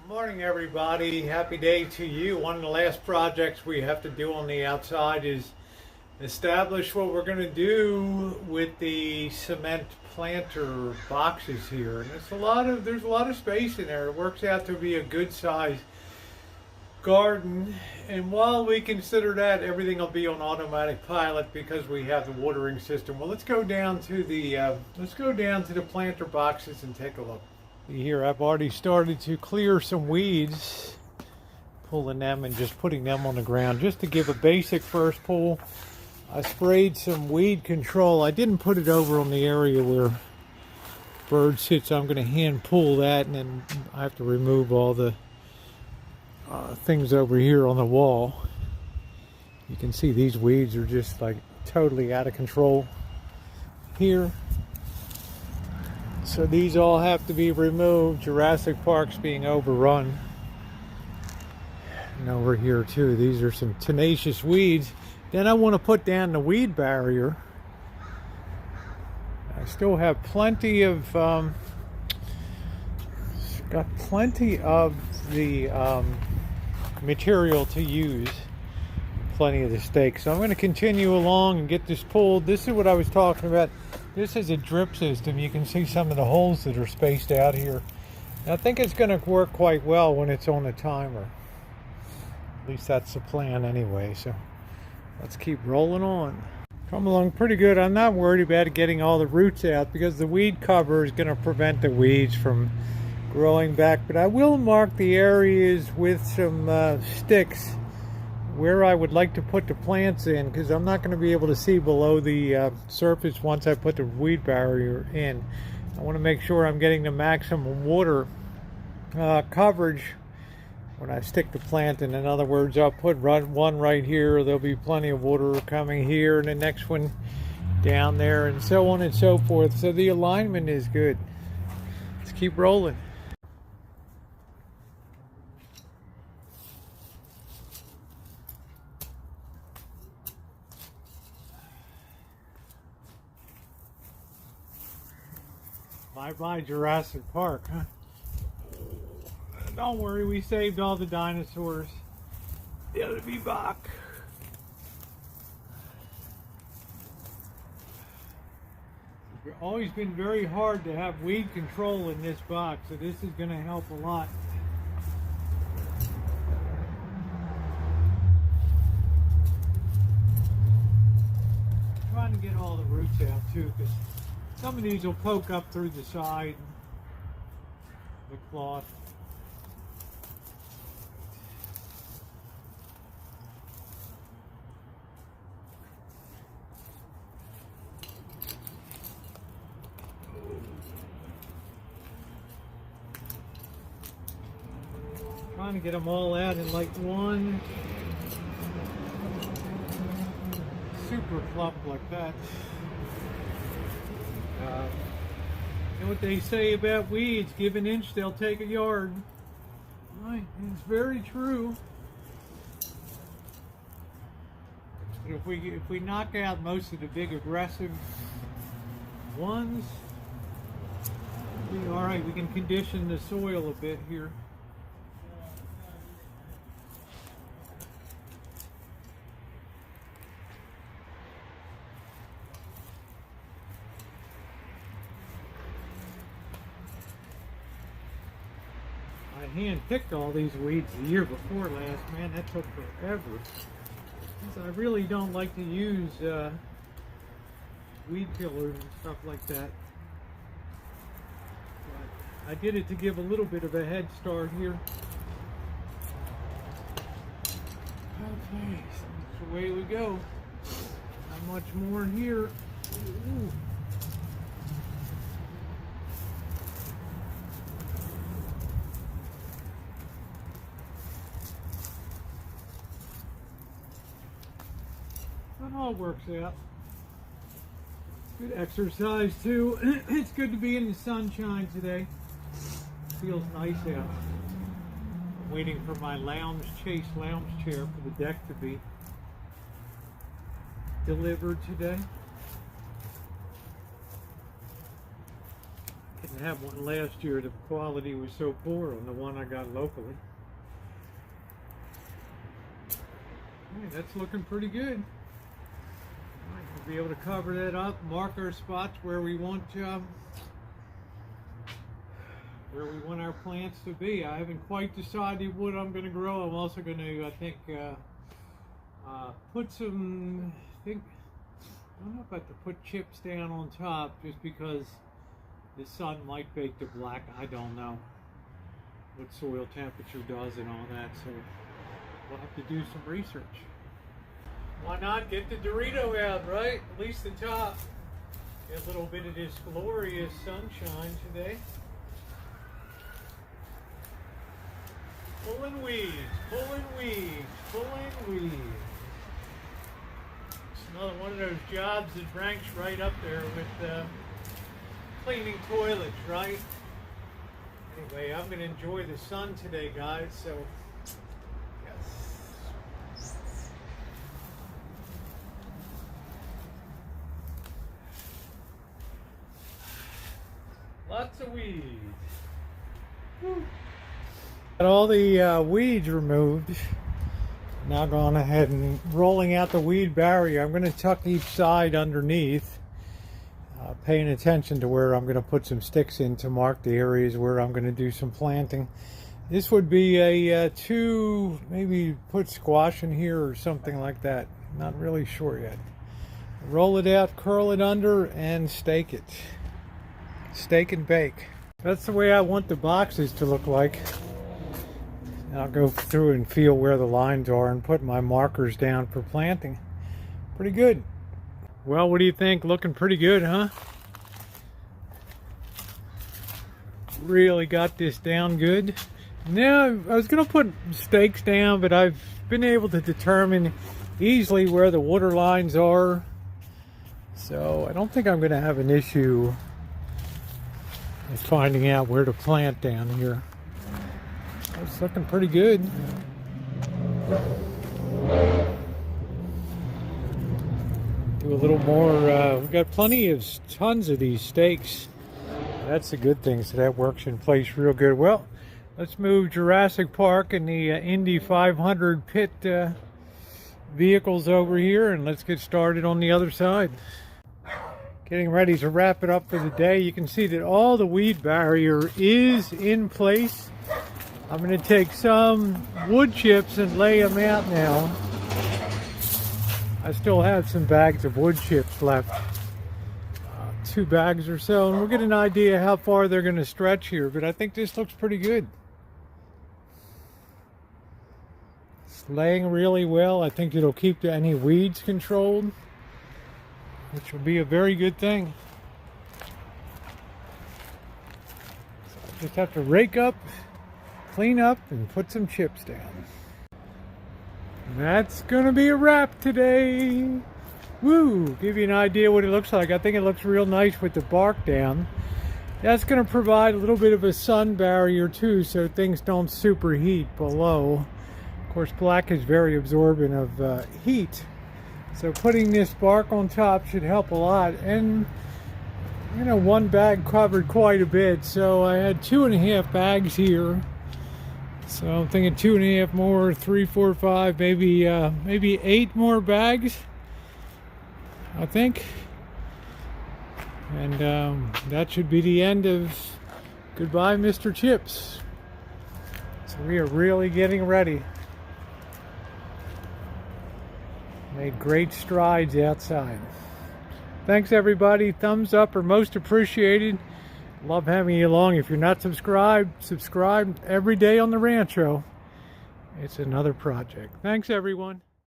Morning, everybody. Happy day to you. One of the last projects we have to do on the outside is establish what we're going to do with the cement planter boxes here. And there's a lot of space in there. It works out to be a good size garden. And while we consider that, everything will be on automatic pilot because we have the watering system. Well, let's go down to the planter boxes and take a look. Here I've already started to clear some weeds, pulling them and just putting them on the ground just to give a basic first pull. I sprayed some weed control. I didn't put it over on the area where birds sit, so I'm going to hand pull that, and then I have to remove all the things over here on the wall. You can see these weeds are just like totally out of control here. So these all have to be removed. Jurassic Park's being overrun. And over here too, these are some tenacious weeds. Then I want to put down the weed barrier. I still have plenty of the material to use. Plenty of the stakes. So I'm going to continue along and get this pulled. This is what I was talking about. This is a drip system. You can see some of the holes that are spaced out here. And I think it's going to work quite well when it's on a timer. At least that's the plan anyway. So let's keep rolling on. Come along pretty good. I'm not worried about getting all the roots out because the weed cover is going to prevent the weeds from growing back. But I will mark the areas with some sticks where I would like to put the plants in, because I'm not going to be able to see below the surface once I put the weed barrier in. I want to make sure I'm getting the maximum water coverage when I stick the plant in. In other words, I'll put one right here, there'll be plenty of water coming here, and the next one down there, and so on and so forth. So the alignment is good. Let's keep rolling. Bye-bye Jurassic Park, huh? Don't worry, we saved all the dinosaurs. They'll be back. It's always been very hard to have weed control in this box, so this is going to help a lot. Trying to get all the roots out too, because some of these will poke up through the side of the cloth. Trying to get them all out in like one super clump like that. You know what they say about weeds, give an inch, they'll take a yard. Right, it's very true. But if we knock out most of the big aggressive ones, we'll be all right. We can condition the soil a bit here. I hand-picked all these weeds the year before last. Man, that took forever. So I really don't like to use weed killers and stuff like that. But I did it to give a little bit of a head start here. Okay, so that's the way we go. Not much more here. Ooh. It all works out. Good exercise too. It's good to be in the sunshine today. Feels nice out. I'm waiting for my Chase lounge chair for the deck to be delivered today. I had one last year. The quality was so poor on the one I got locally. Hey, that's looking pretty good. All right, we'll be able to cover that up, mark our spots where we want our plants to be. I haven't quite decided what I'm going to grow. I'm also going to, I think, put some. I don't know if I have to put chips down on top, just because the sun might bake the black. I don't know what soil temperature does and all that, so we'll have to do some research. Why not get the Dorito out, right? At least the top. Get a little bit of this glorious sunshine today. Pulling weeds, pulling weeds, pulling weeds. It's another one of those jobs that ranks right up there with cleaning toilets, right? Anyway, I'm going to enjoy the sun today, guys, so yes. Lots of weeds. Woo. Got all the weeds removed. Now going ahead and rolling out the weed barrier. I'm going to tuck each side underneath, paying attention to where I'm going to put some sticks in to mark the areas where I'm going to do some planting. This would be a maybe put squash in here or something like that. Not really sure yet. Roll it out, curl it under, and stake it. Stake and bake. That's the way I want the boxes to look like. I'll go through and feel where the lines are and put my markers down for planting. Pretty good. Well, what do you think? Looking pretty good, huh? Really got this down good. Now, I was going to put stakes down, but I've been able to determine easily where the water lines are. So I don't think I'm going to have an issue with finding out where to plant down here. It's looking pretty good. Do a little more. We've got tons of these stakes. That's a good thing, so that works in place real good. Well, let's move Jurassic Park and the Indy 500 pit vehicles over here, and let's get started on the other side. Getting ready to wrap it up for the day. You can see that all the weed barrier is in place. I'm going to take some wood chips and lay them out now. I still have some bags of wood chips left. 2 bags or so, and we'll get an idea how far they're going to stretch here, but I think this looks pretty good. It's laying really well. I think it'll keep any weeds controlled, which will be a very good thing. So I just have to rake up, clean up, and put some chips down. And that's gonna be a wrap today. Woo! Give you an idea what it looks like. I think it looks real nice with the bark down. That's gonna provide a little bit of a sun barrier too, so things don't superheat below. Of course, black is very absorbent of heat, so putting this bark on top should help a lot. And you know, one bag covered quite a bit, so I had 2.5 bags here. So I'm thinking 2.5 more, 3, 4, 5, maybe 8 more bags, I think. And that should be the end of goodbye, Mr. Chips. So we are really getting ready. Made great strides outside. Thanks everybody. Thumbs up are most appreciated. Love having you along. If you're not subscribed, subscribe every day on the Rancho. It's another project. Thanks everyone.